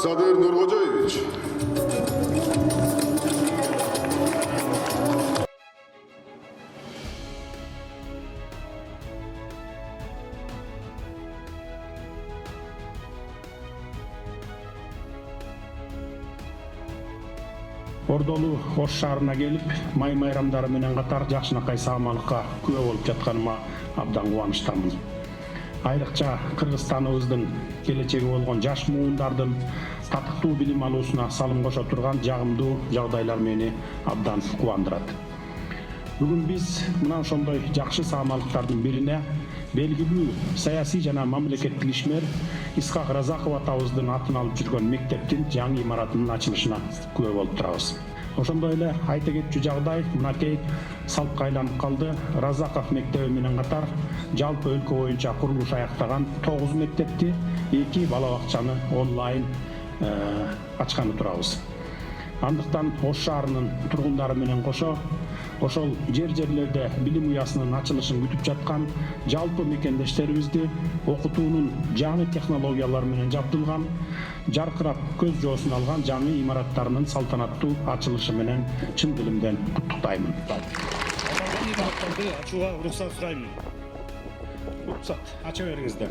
Садыр Нуркожоевич. Ордолу Ош шаарына келип, май майрамдары менен катар жакшынакай саамалыкка күбө болуп жатканыма абдан кубанычтамын. Айрыкча Кыргызстаныбыздын келечеги болгон жаш муундардын татыктуу билим алуусуна салым кошо турган жагымдуу жагдайлар мени абдан кубандырат. Бүгүн биз мына ошондой жакшы саамалыктардын бирине белгилүү саясий жана мамлекеттик ишмер Исхак Разаков атабыздын атын алып жүргөн мектептин жаңы имаратынын ачылышына күбө болуп турабыз. Ошондой эле айта кетчү жагдай мынакей салтка айланып калды. Разаков мектеби менен катар жалпы өлкө боюнча курулуш аяктаган 9 мектепти, 2 бала бакчаны онлайн ачканы турабыз. Андыктан Ош шаарынын тургундары менен кошо ошол жерлерде билим уясынын ачылышын күтүп жаткан жалпы мекендештерибизди окутуунун жаңы технологиялар менен жабдылган, жаркырап көз жоосун алган жаңы имараттарынын салтанаттуу ачылышы менен чын дилимден куттуктаймын. Ачууга уруксат сурайм. Уруксат ача бериңиздер.